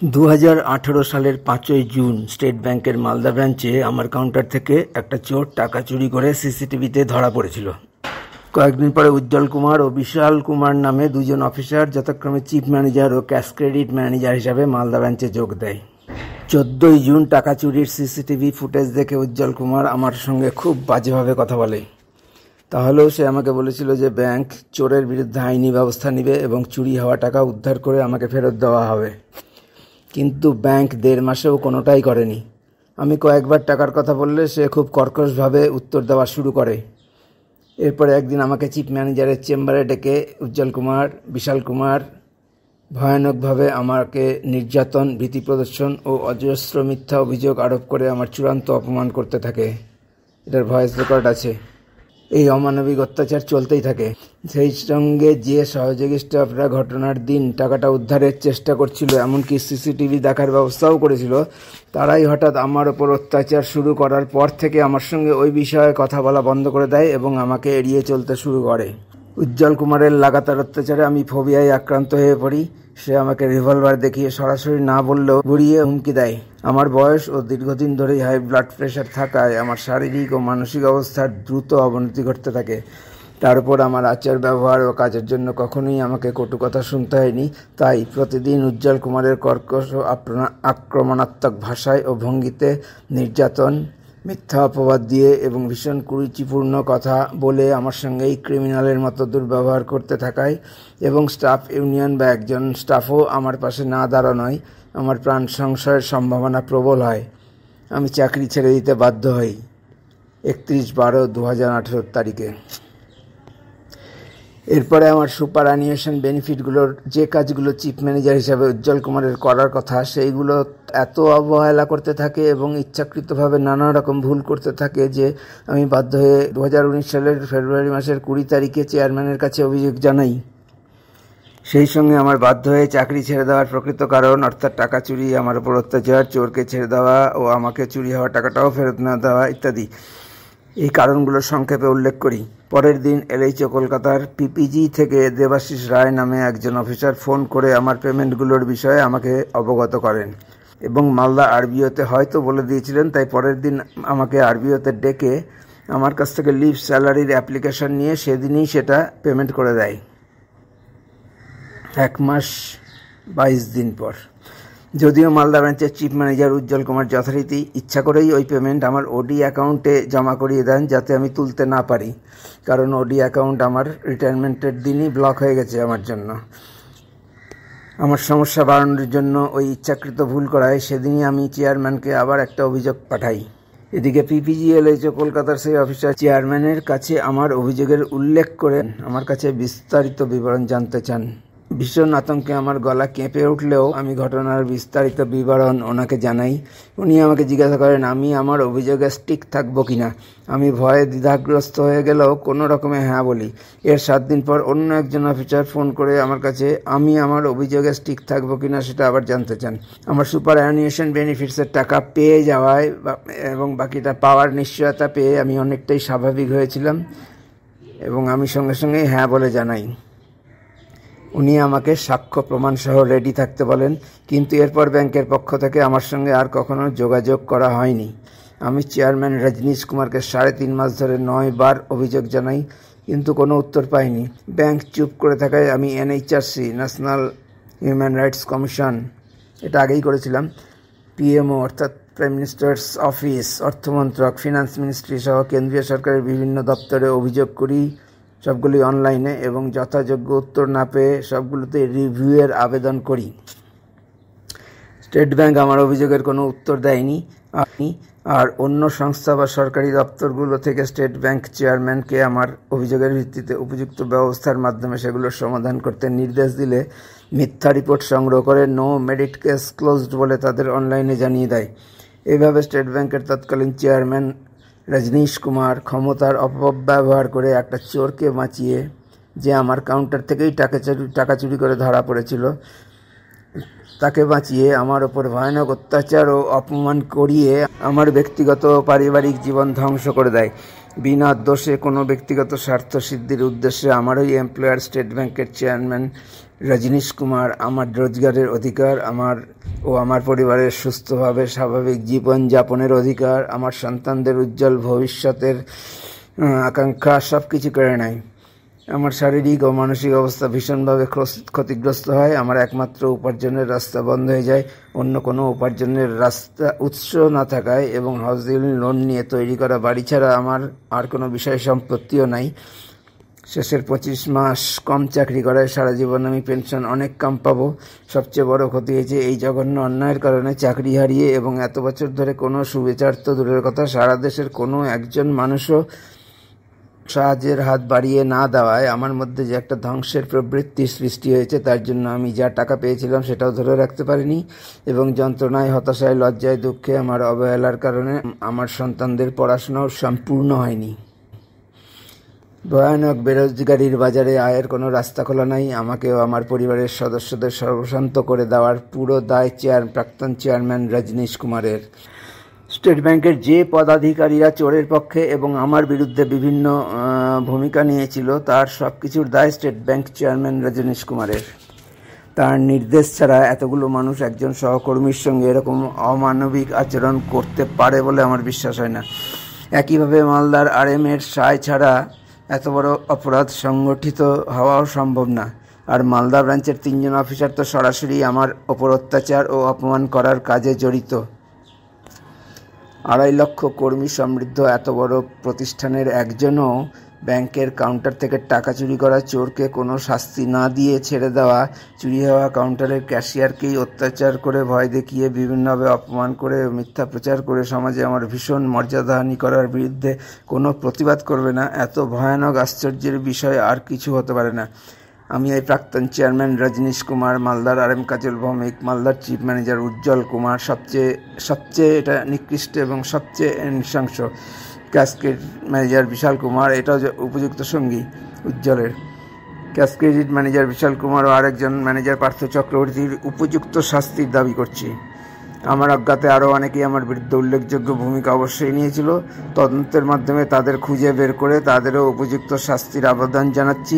2018 সালের 5ই June state ব্যাংকের মালদা ব্রাঞ্চে আমার কাউন্টার থেকে একটা চোর টাকা চুরি করে সিসিটিভিতে ধরা পড়েছিল। কয়েকদিন পরে উজ্জ্বল কুমার ও বিশাল কুমার নামে দুজন অফিসার যথাক্রমে চিফ ম্যানেজার ও ক্যাশ ক্রেডিট ম্যানেজার হিসাবে মালদা ব্রাঞ্চে যোগ দেয়। 14ই জুন টাকা চুরির সিসিটিভি ফুটেজ দেখে উজ্জ্বল কুমার আমার সঙ্গে খুব বাজেভাবে কথা বলে। তাহলেও সে আমাকে বলেছিল যে ব্যাংক চোরের বিরুদ্ধে আইনি ব্যবস্থা নেবে এবং চুরি হওয়া টাকা উদ্ধার করে আমাকে ফেরত দেওয়া হবে। কিন্তু ব্যাংক 1.5 মাসেও কোনোটাই করেনি। আমি কয়েকবার টাকার কথা বললে সে খুব কর্কশভাবে উত্তর দেওয়া শুরু করে। এরপরে একদিন আমাকে চিফ ম্যানেজারের চেম্বারে ডেকে উজ্জ্বল কুমার, বিশাল কুমার ভয়ানকভাবে আমাকে নির্যাতন, ভীতি প্রদর্শন ও অজস্র মিথ্যা অভিযোগ আরোপ করে আমার চূড়ান্ত অপমান করতে থাকে। এটার ভয়েস রেকর্ড আছে। এই অমানবিক অত্যাচার চলতেই থাকে। সেই সঙ্গে যে সহযোগী স্টাফরা ঘটনার দিন টাকাটা উদ্ধারের চেষ্টা করছিল, এমনকি সিসিটিভি দেখার ব্যবস্থাও করেছিল, তারাই হঠাৎ আমার ওপর অত্যাচার শুরু করার পর থেকে আমার সঙ্গে ওই বিষয়ে কথা বলা বন্ধ করে দেয় এবং আমাকে এড়িয়ে চলতে শুরু করে। উজ্জ্বল কুমারের লাগাতার অত্যাচারে আমি ফোবিয়ায় আক্রান্ত হয়ে পড়ি। সে আমাকে রিভলভার দেখিয়ে সরাসরি না বললেও ঘুরিয়ে হুমকি দেয়। আমার বয়স ও দীর্ঘদিন ধরেই হাই ব্লাড প্রেশার থাকায় আমার শারীরিক ও মানসিক অবস্থার দ্রুত অবনতি ঘটতে থাকে। তার উপর আমার আচার ব্যবহার ও কাজের জন্য কখনোই আমাকে কটু কথা শুনতে হয়নি। তাই প্রতিদিন উজ্জ্বল কুমারের কর্কশ ও আক্রমণাত্মক ভাষায় ও ভঙ্গিতে নির্যাতন, মিথ্যা অপবাদ দিয়ে এবং ভীষণ কুরুচিপূর্ণ কথা বলে আমার সঙ্গে এই ক্রিমিনালের মতো দুর্ব্যবহার করতে থাকায় এবং স্টাফ ইউনিয়ন বা একজন স্টাফও আমার পাশে না দাঁড়ানোয় আমার প্রাণ সংশয়ের সম্ভাবনা প্রবল হয়। আমি চাকরি ছেড়ে দিতে বাধ্য হই 31/12/2018 তারিখে। এরপরে আমার সুপার অ্যানিউয়েশন বেনিফিটগুলোর যে কাজগুলো চিফ ম্যানেজার হিসাবে উজ্জ্বল কুমারের করার কথা, সেইগুলো এত অবহেলা করতে থাকে এবং ইচ্ছাকৃতভাবে নানা রকম ভুল করতে থাকে যে আমি বাধ্য হয়ে 2019 সালের ফেব্রুয়ারি মাসের 20 তারিখে চেয়ারম্যানের কাছে অভিযোগ জানাই। সেই সঙ্গে আমার বাধ্য হয়ে চাকরি ছেড়ে দেওয়ার প্রকৃত কারণ, অর্থাৎ টাকা চুরি, আমার উপর অত্যাচার, চোরকে ছেড়ে দেওয়া ও আমাকে চুরি হওয়া টাকাটাও ফেরত না দেওয়া ইত্যাদি, এই কারণগুলো সংক্ষেপে উল্লেখ করি। পরের দিন LHO কলকাতার পিপিজি থেকে দেবাশিস রায় নামে একজন অফিসার ফোন করে আমার পেমেন্টগুলোর বিষয়ে আমাকে অবগত করেন এবং মালদা RBOতে হয়তো বলে দিয়েছিলেন, তাই পরের দিন আমাকে RBOতে ডেকে আমার কাছ থেকে লিভ স্যালারির অ্যাপ্লিকেশন নিয়ে সেদিনই সেটা পেমেন্ট করে দেয় 1 মাস 22 দিন পর। যদিও মালদা ব্রাঞ্চের চিফ ম্যানেজার উজ্জ্বল কুমার যথারীতি ইচ্ছা করেই ওই পেমেন্ট আমার ওডি অ্যাকাউন্টে জমা করিয়ে দেন যাতে আমি তুলতে না পারি, কারণ ওডি অ্যাকাউন্ট আমার রিটায়ারমেন্টের দিনই ব্লক হয়ে গেছে আমার জন্য। আমার সমস্যা বাড়ানোর জন্য ওই ইচ্ছাকৃত ভুল করায় সেদিনই আমি চেয়ারম্যানকে আবার একটা অভিযোগ পাঠাই। এদিকে পিপিজি LHO কলকাতার সেই অফিসার চেয়ারম্যানের কাছে আমার অভিযোগের উল্লেখ করে আমার কাছে বিস্তারিত বিবরণ জানতে চান। ভীষণ আতঙ্কে আমার গলা কেঁপে উঠলেও আমি ঘটনার বিস্তারিত বিবরণ ওনাকে জানাই। উনি আমাকে জিজ্ঞাসা করেন আমি আমার অভিযোগে স্টিক থাকবো কিনা। আমি ভয়ে দ্বিধাগ্রস্ত হয়ে গেলেও কোনো রকমে হ্যাঁ বলি। এর 7 দিন পর অন্য একজন অফিসার ফোন করে আমার কাছে আমি আমার অভিযোগে স্টিক থাকবো কিনা সেটা আবার জানতে চান। আমার সুপার অ্যানিউয়েশন বেনিফিটসের টাকা পেয়ে যাওয়ায় এবং বাকিটা পাওয়ার নিশ্চয়তা পেয়ে আমি অনেকটাই স্বাভাবিক হয়েছিলাম এবং আমি সঙ্গে সঙ্গেই হ্যাঁ বলে জানাই। উনি আমাকে সাক্ষ্য প্রমাণ সহ রেডি থাকতে বলেন, কিন্তু এরপর ব্যাংকের পক্ষ থেকে আমার সঙ্গে আর কখনো যোগাযোগ করা হয়নি। আমি চেয়ারম্যান রজনীশ কুমারকে 3.5 মাস ধরে 9 বার অভিযোগ জানাই, কিন্তু কোনো উত্তর পাইনি। ব্যাংক চুপ করে থাকায় আমি NHRC, national human rights commission, এটা আগেই করেছিলাম, PMO অর্থাৎ প্রাইম মিনিস্টার্স অফিস, অর্থমন্ত্রক, ফিনান্স মিনিস্ট্রি সহ কেন্দ্রীয় সরকারের বিভিন্ন দপ্তরে অভিযোগ করি, সবগুলি অনলাইনে, এবং যথাযোগ্য উত্তর না পেয়ে সবগুলোতে রিভিউয়ের আবেদন করি। স্টেট ব্যাংক আমার অভিযোগের কোনো উত্তর দেয়নি। আর অন্য সংস্থা বা সরকারি দপ্তরগুলো থেকে স্টেট ব্যাংক চেয়ারম্যানকে আমার অভিযোগের ভিত্তিতে উপযুক্ত ব্যবস্থার মাধ্যমে সেগুলোর সমাধান করতে নির্দেশ দিলে মিথ্যা রিপোর্ট সংগ্রহ করে নো মেরিট কেস ক্লোজড বলে তাদের অনলাইনে জানিয়ে দেয়। এইভাবে স্টেট ব্যাংকের তৎকালীন চেয়ারম্যান রজনীশ কুমার ক্ষমতার অপব্যবহার করে একটা চোরকে বাঁচিয়ে, যে আমার কাউন্টার থেকেই টাকা চুরি করে ধরা পড়েছিল, তাকে বাঁচিয়ে আমার ওপর ভয়ানক অত্যাচার ও অপমান করিয়ে আমার ব্যক্তিগত পারিবারিক জীবন ধ্বংস করে দেয়। বিনা দোষে কোনো ব্যক্তিগত স্বার্থ সিদ্ধির উদ্দেশ্যে আমার ওই এমপ্লয়ার স্টেট ব্যাংকের চেয়ারম্যান রজনীশ কুমার আমার রোজগারের অধিকার, আমার ও আমার পরিবারের সুস্থভাবে স্বাভাবিক জীবনযাপনের অধিকার, আমার সন্তানদের উজ্জ্বল ভবিষ্যতের আকাঙ্ক্ষা সব কিছু কেড়ে নেয়। আমার শারীরিক ও মানসিক অবস্থা ভীষণভাবে ক্ষতিগ্রস্ত হয়। আমার একমাত্র উপার্জনের রাস্তা বন্ধ হয়ে যায় অন্য কোনো উপার্জনের উৎস না থাকায়, এবং হাউজিং লোন নিয়ে তৈরি করা বাড়ি ছাড়া আমার আর কোনো বিষয় সম্পত্তিও নাই। শেষের 25 মাস কম চাকরি করায় সারা জীবন আমি পেনশন অনেক কম পাবো। সবচেয়ে বড় ক্ষতি হয়েছে এই জঘন্য অন্যায়ের কারণে চাকরি হারিয়ে, এবং এত বছর ধরে কোনো সুবিচার তো দূরের কথা, সারা দেশের কোনো একজন মানুষও সাহায্যের হাত বাড়িয়ে না দেওয়ায় আমার মধ্যে যে একটা ধ্বংসের প্রবৃত্তি সৃষ্টি হয়েছে, তার জন্য আমি যা টাকা পেয়েছিলাম সেটাও ধরে রাখতে পারিনি, এবং যন্ত্রণায়, হতাশায়, লজ্জায়, দুঃখে, আমার অবহেলার কারণে আমার সন্তানদের পড়াশোনাও সম্পূর্ণ হয়নি। ভয়ানক বেরোজগারির বাজারে আয়ের কোনো রাস্তা খোলা নাই। আমাকেও আমার পরিবারের সদস্যদের সর্বশান্ত করে দেওয়ার পুরো দায় প্রাক্তন চেয়ারম্যান রজনীশ কুমারের। স্টেট ব্যাংকের যে পদাধিকারীরা চোরের পক্ষে এবং আমার বিরুদ্ধে বিভিন্ন ভূমিকা নিয়েছিল, তার সব কিছুর দায় স্টেট ব্যাংক চেয়ারম্যান রজনীশ কুমারের। তার নির্দেশ ছাড়া এতগুলো মানুষ একজন সহকর্মীর সঙ্গে এরকম অমানবিক আচরণ করতে পারে বলে আমার বিশ্বাস হয় না। একইভাবে মালদার আরএমের সায় ছাড়া এত বড় অপরাধ সংগঠিত হওয়াও সম্ভব না। আর মালদা ব্রাঞ্চের 3 জন অফিসার তো সরাসরি আমার ওপর অত্যাচার ও অপমান করার কাজে জড়িত। 2.5 লক্ষ কর্মী সমৃদ্ধ এত বড় প্রতিষ্ঠানের একজনও ব্যাংকের কাউন্টার থেকে টাকা চুরি করা চোরকে কোনো শাস্তি না দিয়ে ছেড়ে দেওয়া, চুরি হওয়া কাউন্টারের ক্যাশিয়ারকেই অত্যাচার করে, ভয় দেখিয়ে, বিভিন্নভাবে অপমান করে, মিথ্যা প্রচার করে সমাজে আমার ভীষণ মর্যাদাহানি করার বিরুদ্ধে কোনো প্রতিবাদ করবে না, এত ভয়ানক আশ্চর্যের বিষয় আর কিছু হতে পারে না। আমি এই প্রাক্তন চেয়ারম্যান রজনীশ কুমার, মালদার আরএম কাজল ভৌমিক, মালদার চিফ ম্যানেজার উজ্জ্বল কুমার, সবচেয়ে এটা নিকৃষ্ট এবং সবচেয়ে নৃশংস ক্যাশক্রেডিট ম্যানেজার বিশাল কুমার, এটাও উপযুক্ত সঙ্গী উজ্জ্বলের। ক্যাশক্রেডিট ম্যানেজার বিশাল কুমার ও আরেকজন ম্যানেজার পার্থ চক্রবর্তীর উপযুক্ত শাস্তির দাবি করছি। আমার অজ্ঞাতে আরও অনেকেই আমার বিরুদ্ধে উল্লেখযোগ্য ভূমিকা অবশ্যই নিয়েছিল। তদন্তের মাধ্যমে তাদের খুঁজে বের করে তাদেরও উপযুক্ত শাস্তির আবেদন জানাচ্ছি।